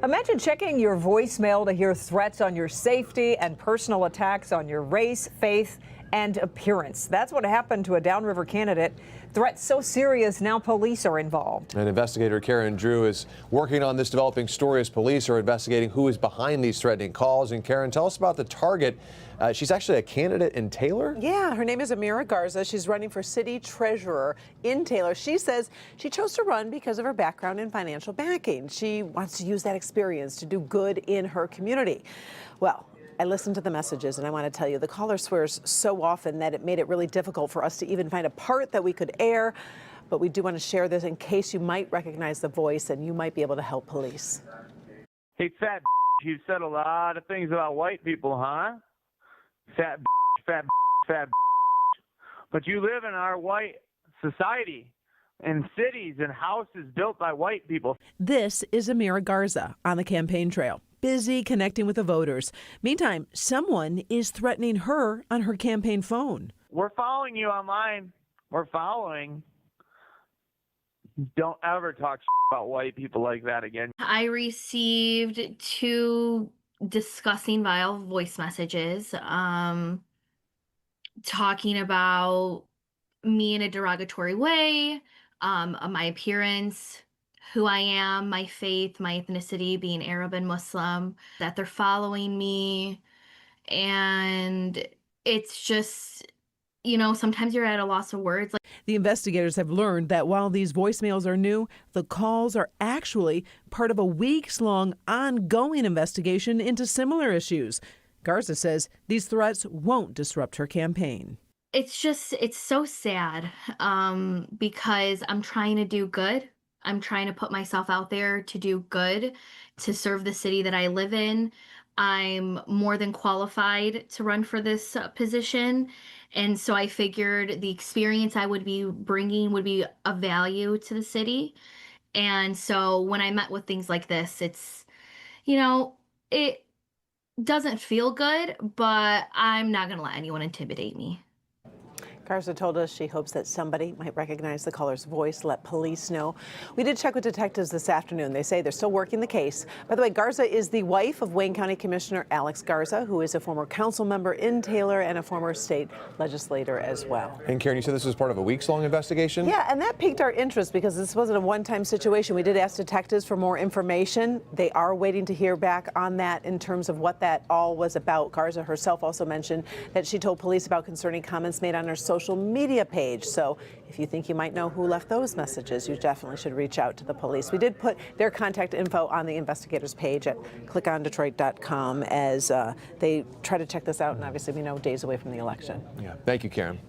Imagine checking your voicemail to hear threats on your safety and personal attacks on your race, faith, and appearance. That's what happened to a Downriver candidate. Threats so serious, now police are involved. And investigator Karen Drew is working on this developing story as police are investigating who is behind these threatening calls. And Karen, tell us about the target. She's actually a candidate in Taylor? Yeah, her name is Amira Garza. She's running for city treasurer in Taylor. She says she chose to run because of her background in financial backing. She wants to use that experience to do good in her community. Well, I listened to the messages, and I want to tell you, the caller swears so often that it made it really difficult for us to even find a part that we could air. But we do want to share this in case you might recognize the voice and you might be able to help police. Hey, fat you've said a lot of things about white people, huh? Fat fat. But you live in our white society, in cities and houses built by white people. This is Amira Garza on the campaign trail, busy connecting with the voters. Meantime, someone is threatening her on her campaign phone. We're following you online. We're following. Don't ever talk about white people like that again. I received 2 disgusting, vile voice messages talking about me in a derogatory way, my appearance, who I am, my faith, my ethnicity, being Arab and Muslim, that they're following me. And it's just, sometimes you're at a loss of words. The investigators have learned that while these voicemails are new, the calls are actually part of a weeks-long ongoing investigation into similar issues. Garza says these threats won't disrupt her campaign. It's so sad because I'm trying to do good. I'm trying to put myself out there to do good, to serve the city that I live in. I'm more than qualified to run for this position. And so I figured the experience I would be bringing would be of value to the city. And so when I met with things like this, it's, it doesn't feel good, but I'm not going to let anyone intimidate me. Garza told us she hopes that somebody might recognize the caller's voice, let police know. We did check with detectives this afternoon. They say they're still working the case. By the way, Garza is the wife of Wayne County Commissioner Alex Garza, who is a former council member in Taylor and a former state legislator as well. And Karen, you said this was part of a weeks-long investigation? Yeah, and that piqued our interest because this wasn't a one-time situation. We did ask detectives for more information. They are waiting to hear back on that in terms of what that all was about. Garza herself also mentioned that she told police about concerning comments made on her social media page. So if you think you might know who left those messages, you definitely should reach out to the police. We did put their contact info on the investigators page at clickondetroit.com as they try to check this out. And obviously we know days away from the election. Yeah. Thank you, Karen.